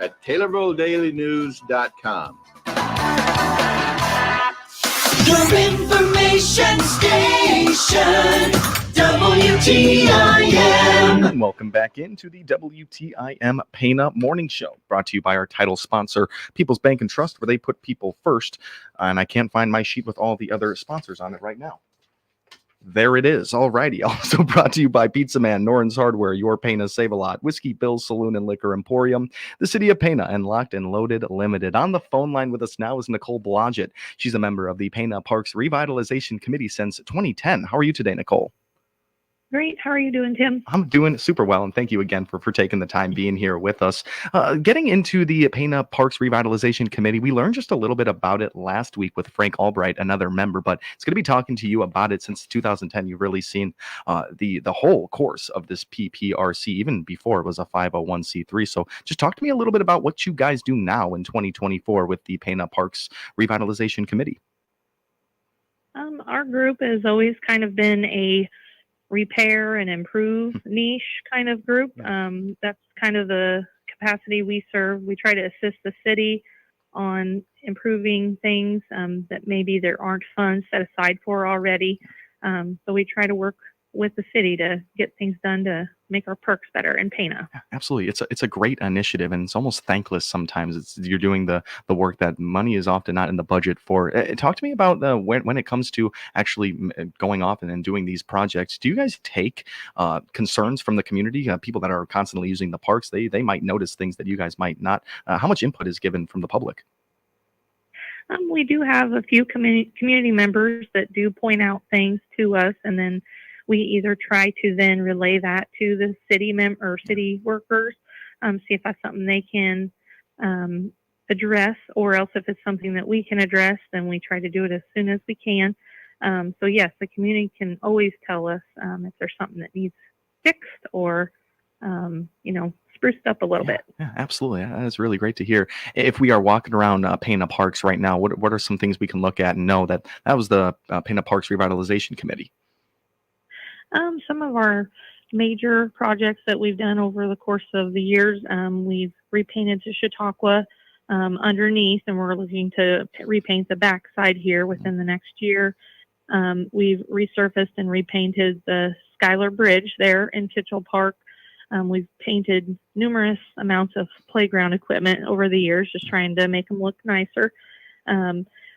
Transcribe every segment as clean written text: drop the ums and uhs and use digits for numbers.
at TaylorvilleDailyNews.com. Your information station, WTIM. And welcome back into the WTIM Pana Morning Show, brought to you by our title sponsor, People's Bank and Trust, where they put people first. And I can't find my sheet with all the other sponsors on it right now. There it is. Alrighty. Also brought to you by Pizza Man, Noren's Hardware, Your Pana Save a Lot, Whiskey Bill's Saloon and Liquor Emporium, the City of Pana, and Locked and Loaded Limited. On the phone line with us now is Nicole Blodgett. She's a member of the Pana Parks Revitalization Committee since 2010. How are you today, Nicole? Great. How are you doing, Tim? I'm doing super well, and thank you again for taking the time being here with us. Getting into the Pana Parks Revitalization Committee, we learned just a little bit about it last week with Frank Albright, another member, but it's going to be talking to you about it since 2010. You've really seen the whole course of this PPRC, even before it was a 501c3. So just talk to me a little bit about what you guys do now in 2024 with the Pana Parks Revitalization Committee. Our group has always kind of been a repair and improve niche kind of group. That's kind of the capacity we serve. We try to assist the city on improving things that maybe there aren't funds set aside for already. So we try to work with the city to get things done to make our parks better in Pana. Absolutely. It's a great initiative, and it's almost thankless sometimes. You're doing the work that money is often not in the budget for. Talk to me about when it comes to actually going off and doing these projects. Do you guys take concerns from the community, people that are constantly using the parks? They might notice things that you guys might not. How much input is given from the public? We do have a few community members that do point out things to us, and then we either try to then relay that to the city city workers, see if that's something they can address, or else if it's something that we can address, then we try to do it as soon as we can. So yes, the community can always tell us if there's something that needs fixed or, spruced up a little bit. Yeah, absolutely. That is really great to hear. If we are walking around Pana Parks right now, what are some things we can look at and know that was the Pana Parks Revitalization Committee? Some of our major projects that we've done over the course of the years, we've repainted to Chautauqua underneath, and we're looking to repaint the backside here within the next year. We've resurfaced and repainted the Schuyler Bridge there in Kitchell Park. We've painted numerous amounts of playground equipment over the years, just trying to make them look nicer.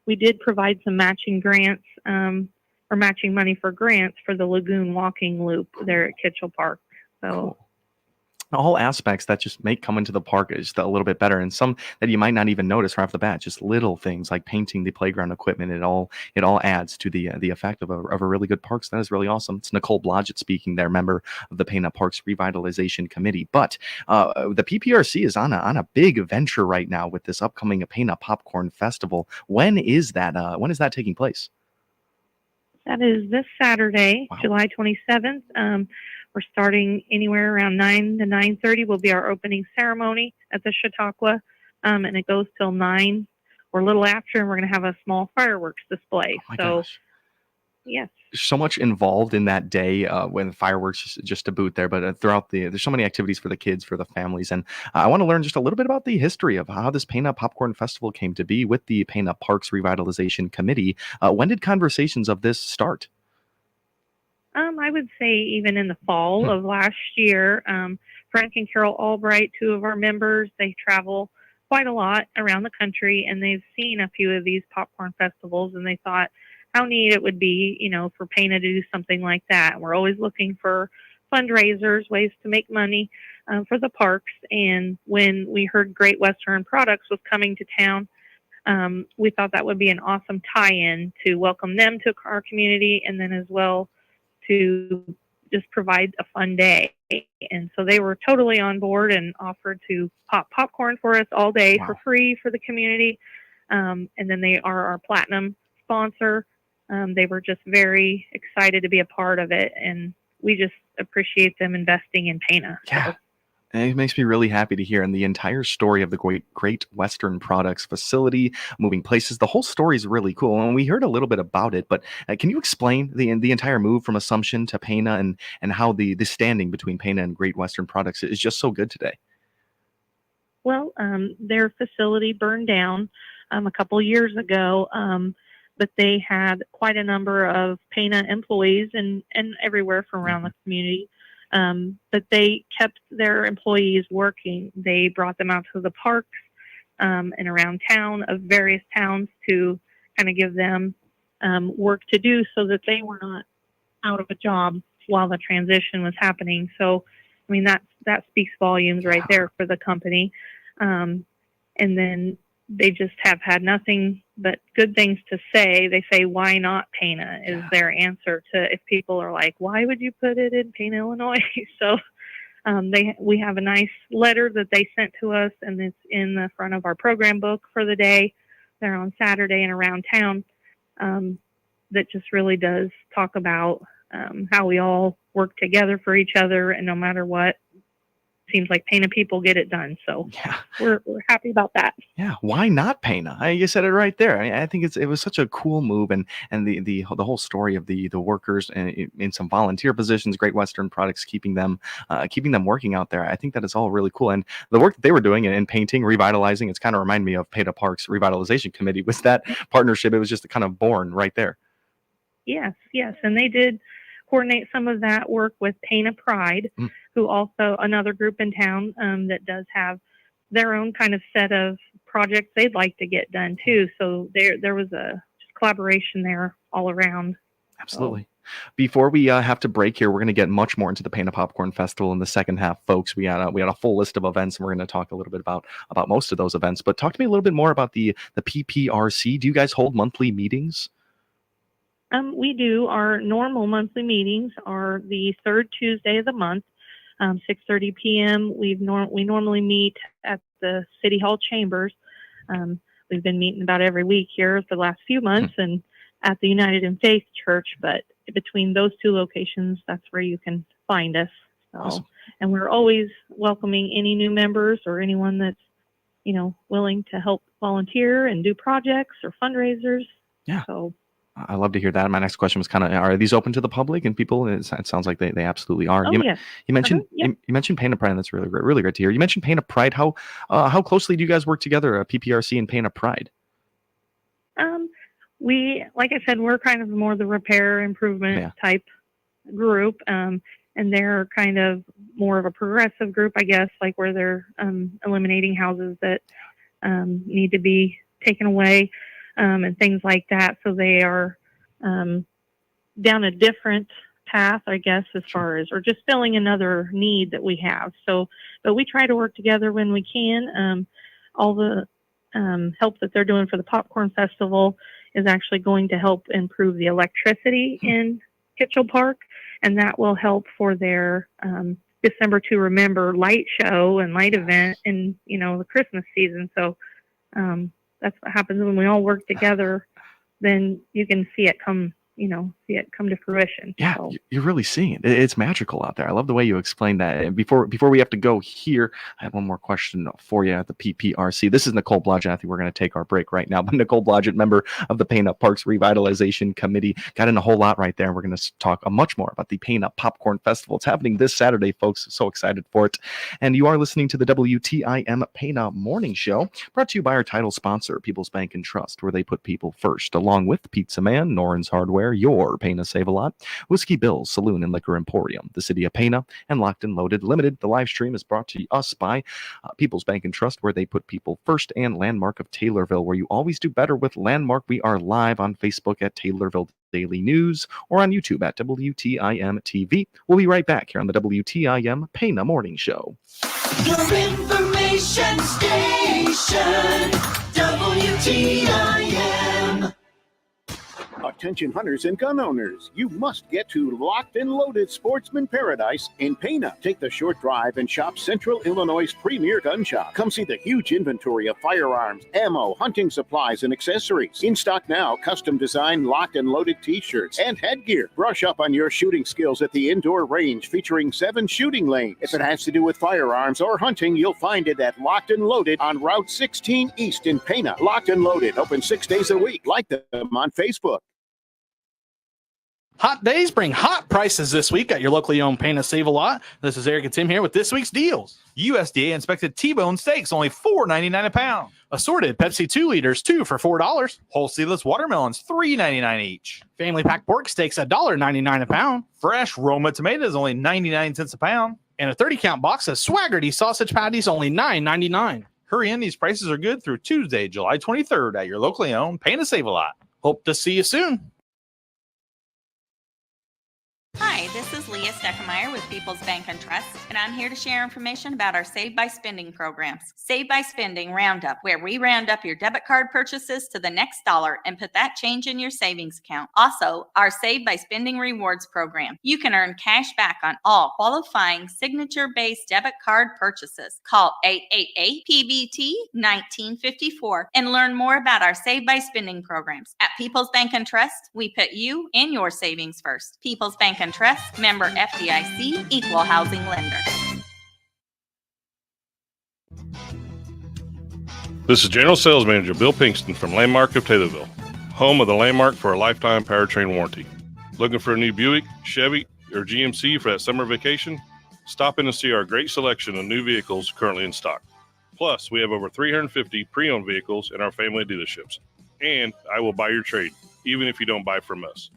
We did provide some matching grants or matching money for grants for the Lagoon Walking Loop there at Kitchell Park. So cool. All aspects that just make coming to the park is a little bit better, and some that you might not even notice right off the bat. Just little things like painting the playground equipment. It all adds to the effect of a really good park. So that is really awesome. It's Nicole Blodgett speaking there, member of the Pana Parks Revitalization Committee. But the PPRC is on a big venture right now with this upcoming Pana Popcorn Festival. When is that? When is that taking place? That is this Saturday, wow. July 27th. We're starting anywhere around 9 to 9:30 will be our opening ceremony at the Chautauqua, and it goes till 9 or a little after, and we're going to have a small fireworks display. Oh my gosh. Yes. There's so much involved in that day when fireworks just to boot there, but throughout there's so many activities for the kids, for the families, and I want to learn just a little bit about the history of how this Pana Popcorn Festival came to be with the Pana Parks Revitalization Committee. When did conversations of this start? I would say even in the fall of last year. Frank and Carol Albright, two of our members, they travel quite a lot around the country, and they've seen a few of these popcorn festivals, and they thought how neat it would be, for Pana to do something like that. We're always looking for fundraisers, ways to make money for the parks. And when we heard Great Western Products was coming to town, we thought that would be an awesome tie-in to welcome them to our community, and then as well to just provide a fun day. And so they were totally on board and offered to pop popcorn for us all day for free for the community. And then they are our platinum sponsor. They were just very excited to be a part of it, and we just appreciate them investing in Pana. Yeah. So, it makes me really happy to hear. And the entire story of the Great Western Products facility, moving places, the whole story is really cool. And we heard a little bit about it, but can you explain the entire move from Assumption to Pana and how the standing between Pana and Great Western Products is just so good today? Well, their facility burned down a couple years ago, but they had quite a number of Pana employees and everywhere from around the community. But they kept their employees working. They brought them out to the parks and around town of various towns to kind of give them work to do so that they were not out of a job while the transition was happening. So, I mean, that speaks volumes right there for the company. And then they just have had nothing but good things to say. They say, why not Pana is their answer to if people are like, why would you put it in Pana, Illinois? So we have a nice letter that they sent to us, and it's in the front of our program book for the day. They're on Saturday and around town. That just really does talk about how we all work together for each other, and no matter what, seems like Pana people get it done. So we're happy about that. Yeah, why not Pana? You said it right there. I think it was such a cool move, and the whole story of the workers in some volunteer positions, Great Western Products keeping them working out there. I think that is all really cool, and the work that they were doing in painting, revitalizing. It's kind of reminded me of Pana Parks Revitalization Committee. Was that partnership? It was just kind of born right there. Yes, and they did coordinate some of that work with Pana Pride, who also another group in town that does have their own kind of set of projects they'd like to get done too. So there was a collaboration there all around. Absolutely. So. Before we have to break here, we're going to get much more into the Pana Popcorn Festival in the second half, folks. We had a full list of events, and we're going to talk a little bit about most of those events. But talk to me a little bit more about the PPRC. Do you guys hold monthly meetings? We do. Our normal monthly meetings are the third Tuesday of the month, 6:30 p.m. We normally meet at the City Hall chambers. We've been meeting about every week here for the last few months, and at the United in Faith Church. But between those two locations, that's where you can find us. So, awesome. And we're always welcoming any new members or anyone that's willing to help volunteer and do projects or fundraisers. Yeah. So. I love to hear that. My next question was kind of, are these open to the public and people? It sounds like they absolutely are. Oh, you mentioned you mentioned Pana Pride, and that's really great to hear. You mentioned Pana Pride. How closely do you guys work together, PPRC and Pana Pride? We, like I said, we're kind of more the repair improvement type group, and they're kind of more of a progressive group, I guess, like where they're eliminating houses that need to be taken away. And things like that. So they are down a different path, I guess, as far as, or just filling another need that we have. So, but we try to work together when we can. All the help that they're doing for the Popcorn Festival is actually going to help improve the electricity in Kitchell Park, and that will help for their December to Remember light show and light event in, the Christmas season. So, that's what happens when we all work together. Then you can see it come to fruition. Yeah, so. You're really seeing it. It's magical out there. I love the way you explained that. And before we have to go here, I have one more question for you at the PPRC. This is Nicole Blodgett. I think we're going to take our break right now. But Nicole Blodgett, member of the Pana Parks Revitalization Committee, got in a whole lot right there. We're going to talk much more about the Pana Popcorn Festival. It's happening this Saturday, folks. So excited for it. And you are listening to the WTIM Pana Morning Show, brought to you by our title sponsor, People's Bank and Trust, where they put people first, along with Pizza Man, Noren's Hardware, your Pana Save-A-Lot, Whiskey Bill's Saloon and Liquor Emporium, the City of Pana, and Locked and Loaded Limited. The live stream is brought to us by People's Bank and Trust, where they put people first, and Landmark of Taylorville, where you always do better with Landmark. We are live on Facebook at Taylorville Daily News or on YouTube at WTIM TV. We'll be right back here on the WTIM Pana Morning Show. Your information station, WTIM. Attention hunters and gun owners, you must get to Locked and Loaded Sportsman Paradise in Pana. Take the short drive and shop Central Illinois' premier gun shop. Come see the huge inventory of firearms, ammo, hunting supplies, and accessories. In stock now, custom designed Locked and Loaded t-shirts and headgear. Brush up on your shooting skills at the indoor range featuring 7 shooting lanes. If it has to do with firearms or hunting, you'll find it at Locked and Loaded on Route 16 East in Pana. Locked and Loaded, open 6 days a week. Like them on Facebook. Hot days bring hot prices this week at your locally owned Pana Save a Lot. This is Eric and Tim here with this week's deals. USDA inspected T-bone steaks only $4.99 a pound. Assorted Pepsi 2 liters, 2 for $4. Whole seedless watermelons $3.99 each. Family pack pork steaks $1.99 a pound. Fresh Roma tomatoes only 99 cents a pound. And a 30-count box of Swaggerty sausage patties only $9.99. Hurry in, these prices are good through Tuesday, July 23rd at your locally owned Pana Save a Lot. Hope to see you soon. Hi, this is Leah Steckemeyer with People's Bank and Trust, and I'm here to share information about our Save by Spending programs. Save by Spending Roundup, where we round up your debit card purchases to the next dollar and put that change in your savings account. Also, our Save by Spending Rewards program. You can earn cash back on all qualifying signature-based debit card purchases. Call 888-PBT-1954 and learn more about our Save by Spending programs. At People's Bank and Trust, we put you and your savings first. People's Bank and Trust, member FDIC, equal housing lender. This is General Sales Manager Bill Pinkston from Landmark of Taylorville, home of the Landmark for a lifetime powertrain warranty. Looking for a new Buick, Chevy, or GMC for that summer vacation? Stop in and see our great selection of new vehicles currently in stock. Plus, we have over 350 pre-owned vehicles in our family dealerships. And I will buy your trade, even if you don't buy from us.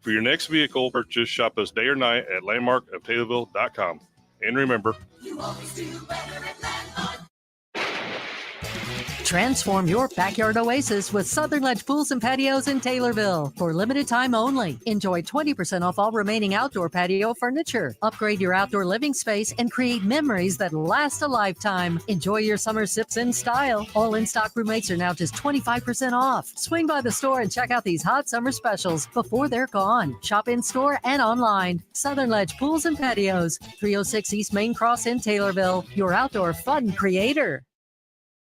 For your next vehicle purchase, shop us day or night at landmarkoftaylorville.com. And remember, You always do better at Landmark. Transform your backyard oasis with Southern Ledge Pools and Patios in Taylorville. For limited time only, enjoy 20% off all remaining outdoor patio furniture. Upgrade your outdoor living space and create memories that last a lifetime. Enjoy your summer sips in style. All in-stock roommates are now just 25% off. Swing by the store and check out these hot summer specials before they're gone. Shop in-store and online. Southern Ledge Pools and Patios, 306 East Main Cross in Taylorville. Your outdoor fun creator.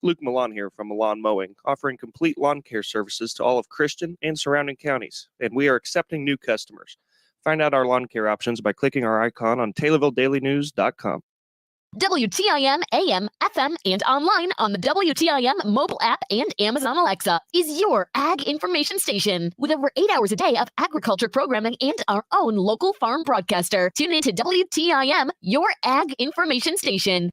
Luke Milan here from Milan Mowing, offering complete lawn care services to all of Christian and surrounding counties, and we are accepting new customers. Find out our lawn care options by clicking our icon on TaylorvilleDailyNews.com. WTIM AM, FM, and online on the WTIM mobile app and Amazon Alexa is your ag information station with over 8 hours a day of agriculture programming and our own local farm broadcaster. Tune in to WTIM, your ag information station.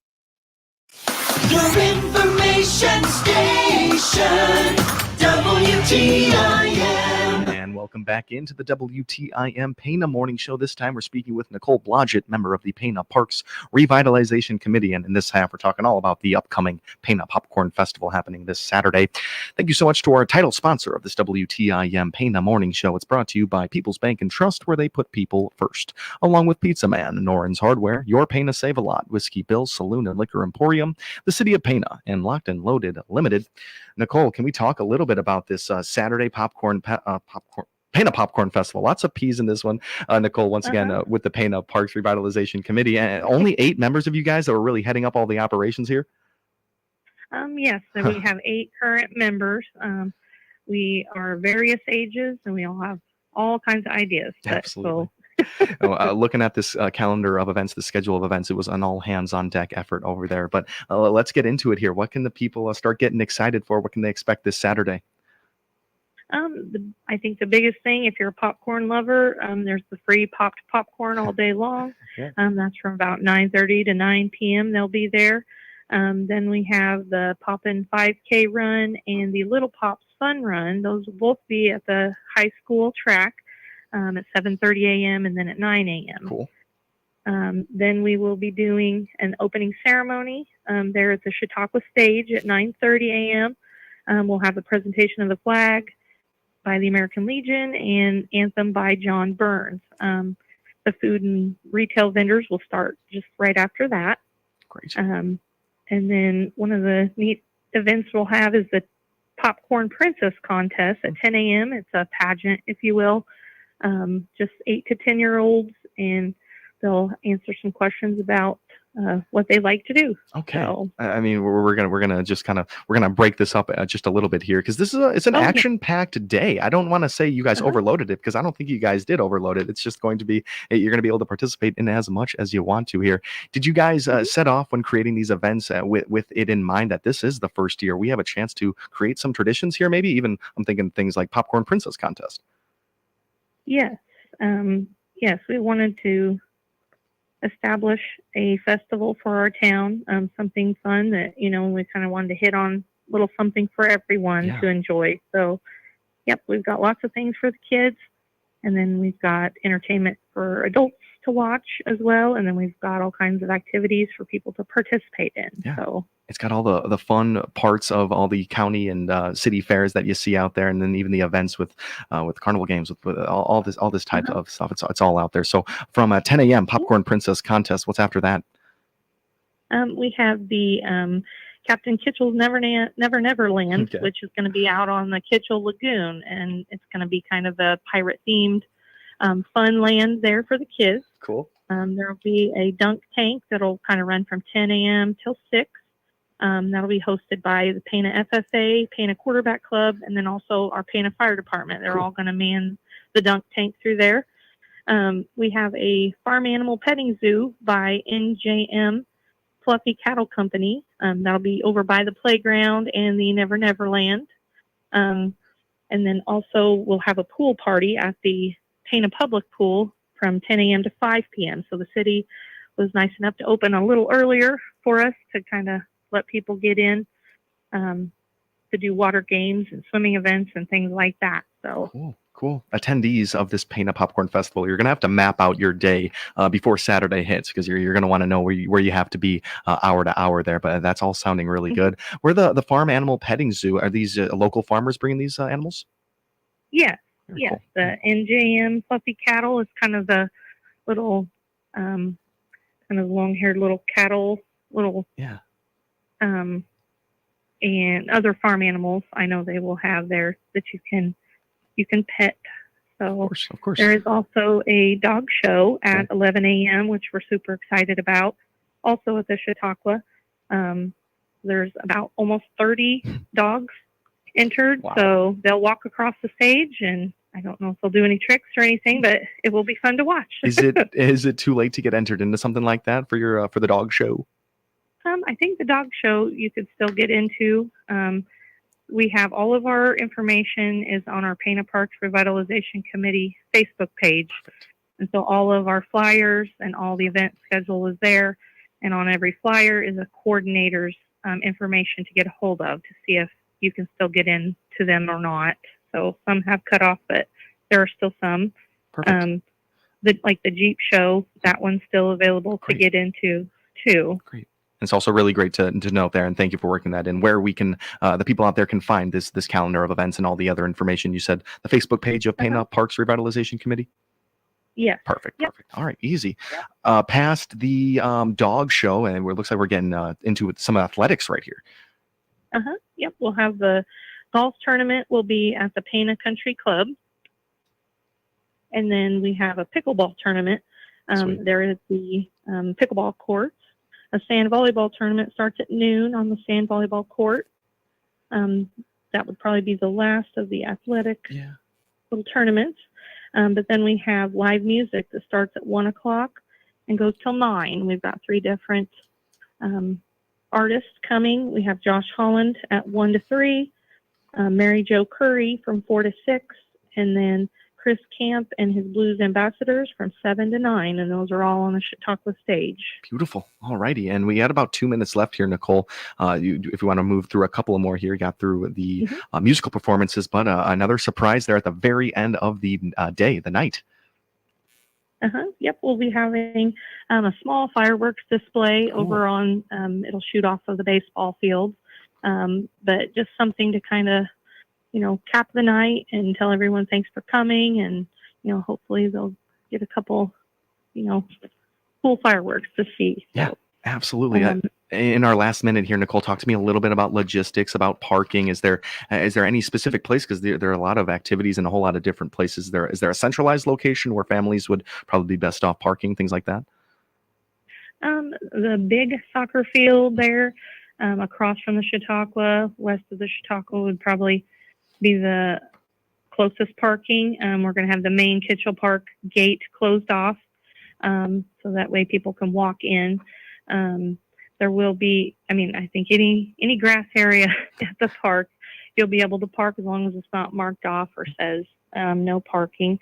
Your information station, WTIM. And welcome back into the WTIM Pana Morning Show. This time we're speaking with Nicole Blodgett, member of the Pana Parks Revitalization Committee. And in this half, we're talking all about the upcoming Pana Popcorn Festival happening this Saturday. Thank you so much to our title sponsor of this WTIM Pana Morning Show. It's brought to you by People's Bank and Trust, where they put people first. Along with Pizza Man, Noren's Hardware, your Pana Save a Lot, Whiskey Bill Saloon and Liquor Emporium, the City of Pana, and Locked and Loaded Limited. Nicole, can we talk a little bit about this Saturday Pana Popcorn Festival? Lots of P's in this one. Nicole, once again, with the Pana Parks Revitalization Committee. And only 8 members of you guys that were really heading up all the operations here? Yes, so we have 8 current members. We are various ages, and we all have all kinds of ideas. Absolutely. Looking at this calendar of events, the schedule of events, it was an all hands on deck effort over there. But let's get into it here. What can the people start getting excited for? What can they expect this Saturday? I think the biggest thing, if you're a popcorn lover, there's the free popped popcorn all day long. Yeah. That's from about 9:30 to 9 p.m. They'll be there. Then we have the Poppin' 5K run and the Little Pops Fun Run. Those will both be at the high school track at 7:30 a.m. and then at 9 a.m. Cool. Then we will be doing an opening ceremony there at the Chautauqua stage at 9:30 a.m. We'll have a presentation of the flag by the American Legion and anthem by John Burns. The food and retail vendors will start just right after that. Great. And then one of the neat events we'll have is the Popcorn Princess Contest at 10 a.m. It's a pageant, if you will, just 8 to 10-year-olds, and they'll answer some questions about what they like to do. Okay. So, I mean, we're gonna just kind of break this up just a little bit here, because this is it's an action-packed day. I don't want to say you guys overloaded it, because I don't think you guys did overload it. It's just going to be, you're going to be able to participate in as much as you want to here. Did you guys set off when creating these events with it in mind that this is the first year we have a chance to create some traditions here? Maybe even I'm thinking things like Popcorn Princess Contest. Yes. Yes, we wanted to establish a festival for our town, something fun that, we kind of wanted to hit on a little something for everyone Yeah. to enjoy. So, yep, we've got lots of things for the kids. And then we've got entertainment for adults to watch as well. And then we've got all kinds of activities for people to participate in. Yeah. So, It's got all the fun parts of all the county and city fairs that you see out there, and then even the events with carnival games with all this type of stuff. It's all out there. So from 10 a.m. Popcorn Princess contest. What's after that? we have the Captain Kitchell's Never Neverland, Okay. which is going to be out on the Kitchell Lagoon, and it's going to be kind of a pirate themed fun land there for the kids. Cool. There will be a dunk tank that'll kind of run from 10 a.m. till 6. That'll be hosted by the Pana FFA, Pana Quarterback Club, and then also our Pana Fire Department. They're all going to man the dunk tank through there. We have a farm animal petting zoo by NJM Fluffy Cattle Company. That'll be over by the playground and the Never Neverland. And then also we'll have a pool party at the Pana Public Pool from 10 a.m. to 5 p.m. So the city was nice enough to open a little earlier for us to kind of let people get in to do water games and swimming events and things like that. So Cool. Attendees of this Pana Popcorn Festival, you're going to have to map out your day before Saturday hits, because you're going to want to know where you have to be hour to hour there. But that's all sounding really good. Where the farm animal petting zoo, are these local farmers bringing these animals? Yes. Very Yes. cool. The NJM Fluffy Cattle is kind of the little, kind of long-haired little cattle, Yeah. and other farm animals. I know they will have there that you can pet. So Of course. there is also a dog show at 11 a.m., which we're super excited about. Also at the Chautauqua, there's about almost 30 dogs entered. Wow. So they'll walk across the stage, and I don't know if they'll do any tricks or anything, but it will be fun to watch. Is it too late to get entered into something like that for the dog show? I think the dog show you could still get into. We have all of our information is on our Pana Parks Revitalization Committee Facebook page. And so all of our flyers and all the event schedule is there. And on every flyer is a coordinator's information to get a hold of to see if you can still get in to them or not. So some have cut off, but there are still some. Perfect. The Jeep show, that one's still available to get into too. Great. It's also really great to note there, and thank you for working that in, where we can, the people out there can find this calendar of events and all the other information. You said the Facebook page of Pana Parks Revitalization Committee? Yes. Perfect. All right, easy. Past the dog show, and it looks like we're getting into some athletics right here. Yep, we'll have the golf tournament will be at the Pana Country Club. And then we have a pickleball tournament. There is the pickleball courts. A sand volleyball tournament starts at noon on the sand volleyball court. That would probably be the last of the athletic little tournaments. But then we have live music that starts at 1 o'clock and goes till 9. We've got 3 different artists coming. We have Josh Holland at 1 to 3, Mary Jo Curry from 4 to 6, and then Chris Camp and his Blues Ambassadors from 7 to 9, and those are all on the Chautauqua stage. Beautiful. All righty. And we had about 2 minutes left here, Nicole. If you want to move through a couple of more here, you got through the musical performances, but another surprise there at the very end of the day, the night. Yep, we'll be having a small fireworks display over on, it'll shoot off of the baseball field, but just something to kind of, cap the night and tell everyone thanks for coming, and, hopefully they'll get a couple, cool fireworks to see. Yeah, absolutely. In our last minute here, Nicole, talk to me a little bit about logistics, about parking. Is there any specific place? Because there are a lot of activities in a whole lot of different places. Is there a centralized location where families would probably be best off parking, things like that? The big soccer field there, across from the Chautauqua, west of the Chautauqua, would probably be the closest parking. We're going to have the main Kitchell Park gate closed off, so that way people can walk in. There will be, I think any grass area at the park, you'll be able to park as long as it's not marked off or says no parking.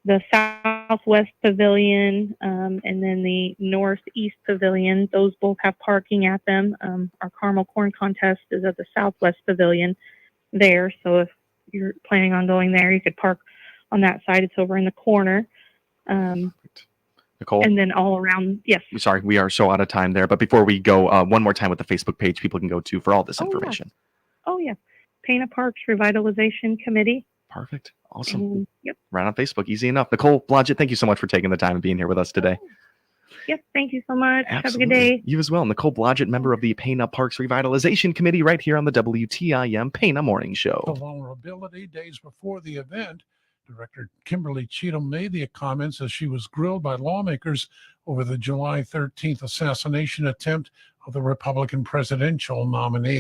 the Southwest Pavilion, and then the Northeast Pavilion. Those both have parking at them. Our caramel corn contest is at the Southwest Pavilion there. So if you're planning on going there, you could park on that side. It's over in the corner. Nicole? And then all around, yes. Sorry, we are so out of time there. But before we go, one more time with the Facebook page people can go to for all this information. Oh, yeah. Pana Parks Revitalization Committee. Perfect. Awesome. Yep. Right on Facebook. Easy enough. Nicole Blodgett, thank you so much for taking the time and being here with us today. Yep. Thank you so much. Absolutely. Have a good day. You as well. Nicole Blodgett, member of the Pana Parks Revitalization Committee, right here on the WTIM Pana Morning Show. The vulnerability days before the event, Director Kimberly Cheatham made the comments as she was grilled by lawmakers over the July 13th assassination attempt of the Republican presidential nominee.